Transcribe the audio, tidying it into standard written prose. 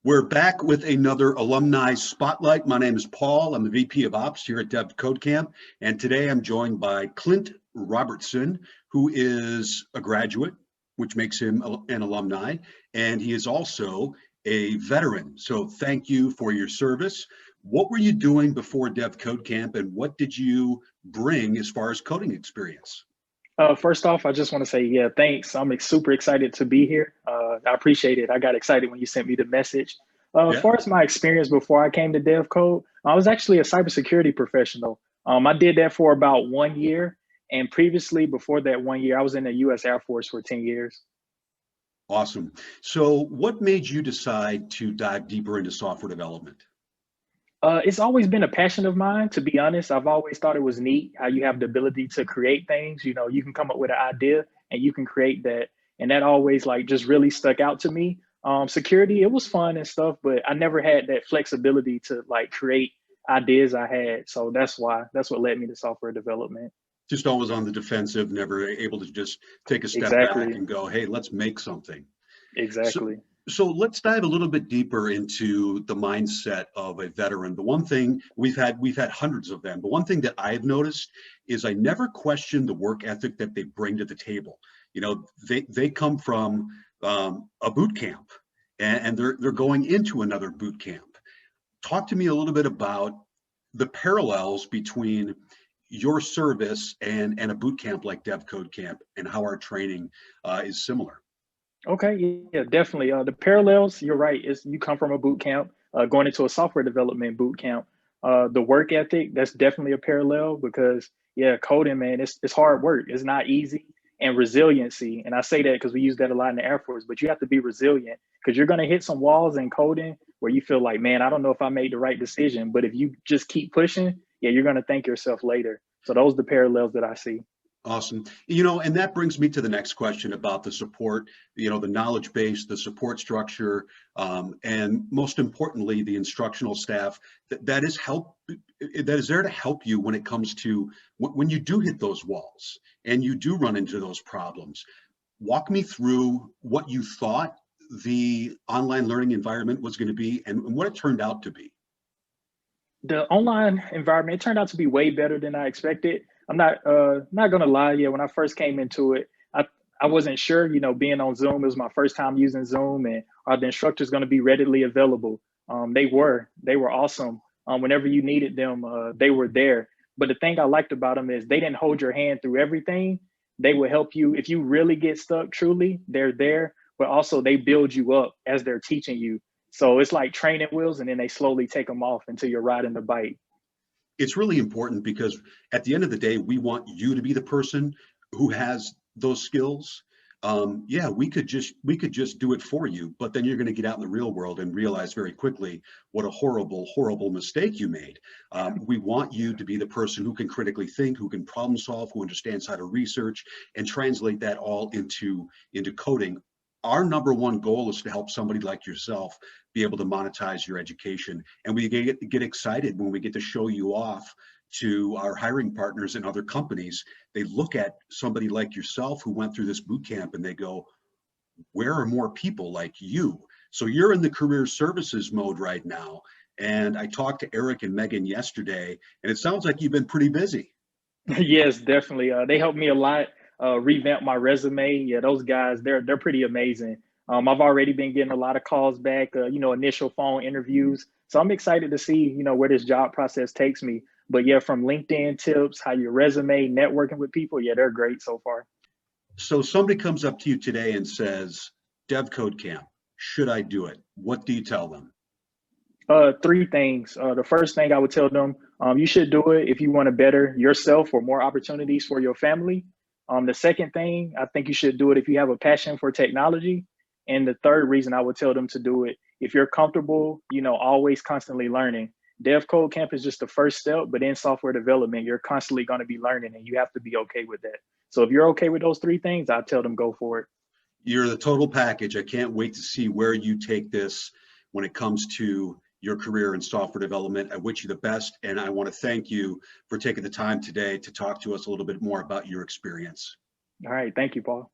We're back with another alumni spotlight. My name is Paul. I'm the VP of Ops here at devCodeCamp, and today I'm joined by Clint Robertson, who is a graduate, which makes him an alumni, and he is also a veteran. So thank you for your service. What were you doing before devCodeCamp, and what did you bring as far as coding experience? First off, I just want to say, yeah, thanks. I'm super excited to be here. I appreciate it. I got excited when you sent me the message. As Yeah, far as my experience before I came to DevCode, I was actually a cybersecurity professional. I did that for about 1 year. And previously, before that 1 year, I was in the US Air Force for 10 years. awesome. So what made you decide to dive deeper into software development? It's always been a passion of mine, to be honest. I've always thought it was neat how you have the ability to create things. You know, you can come up with an idea and you can create that. And that always like just really stuck out to me. Security, it was fun and stuff, but I never had that flexibility to like create ideas I had. So that's what led me to software development. Just always on the defensive, never able to just take a step back Exactly. and go, hey, let's make something. So, Exactly. so let's dive a little bit deeper into the mindset of a veteran. The one thing we've had hundreds of them. But one thing that I've noticed is I never question the work ethic that they bring to the table. You know, they come from a boot camp, and they're going into another boot camp. Talk to me a little bit about the parallels between your service and a boot camp like devCodeCamp, and how our training is similar. Okay, yeah, definitely. The parallels, you're right, is you come from a boot camp, going into a software development boot camp. The work ethic, that's definitely a parallel because, yeah, coding, man, it's hard work. It's not easy. And resiliency, and I say that because we use that a lot in the Air Force, but you have to be resilient because you're going to hit some walls in coding where you feel like, man, I don't know if I made the right decision. But if you just keep pushing, yeah, you're going to thank yourself later. So those are the parallels that I see. Awesome. You know, and that brings me to the next question about the support, you know, the knowledge base, the support structure, and most importantly, the instructional staff that is there to help you when it comes to when you do hit those walls and you do run into those problems. Walk me through what you thought the online learning environment was going to be and what it turned out to be. The online environment, it turned out to be way better than I expected. I'm not gonna lie. Yeah, when I first came into it, I wasn't sure. You know, being on Zoom, it was my first time using Zoom, and are the instructors going to be readily available? They were awesome. Whenever you needed them, they were there. But the thing I liked about them is they didn't hold your hand through everything. They would help you if you really get stuck. Truly, they're there, but also they build you up as they're teaching you. So it's like training wheels, and then they slowly take them off until you're riding the bike. It's really important because at the end of the day, we want you to be the person who has those skills. Yeah, we could just do it for you, but then you're going to get out in the real world and realize very quickly what a horrible, horrible mistake you made. We want you to be the person who can critically think, who can problem solve, who understands how to research and translate that all into coding. Our number one goal is to help somebody like yourself be able to monetize your education. And we get excited when we get to show you off to our hiring partners and other companies. They look at somebody like yourself who went through this boot camp and they go, where are more people like you? So you're in the career services mode right now. And I talked to Eric and Megan yesterday, and it sounds like you've been pretty busy. Yes, definitely. They helped me a lot revamp my resume. Yeah, those guys, they're pretty amazing. I've already been getting a lot of calls back, initial phone interviews. So I'm excited to see, where this job process takes me. But yeah, from LinkedIn tips, how your resume, networking with people, yeah, they're great so far. So somebody comes up to you today and says, Dev Code Camp, should I do it? What do you tell them? Three things. The first thing I would tell them, you should do it if you want to better yourself or more opportunities for your family. The second thing, I think you should do it if you have a passion for technology. And the third reason I would tell them to do it, if you're comfortable, always constantly learning. Dev Code Camp is just the first step, but in software development, you're constantly going to be learning and you have to be okay with that. So if you're okay with those three things, I tell them go for it. You're the total package. I can't wait to see where you take this when it comes to your career in software development. I wish you the best, and I want to thank you for taking the time today to talk to us a little bit more about your experience. All right. Thank you, Paul.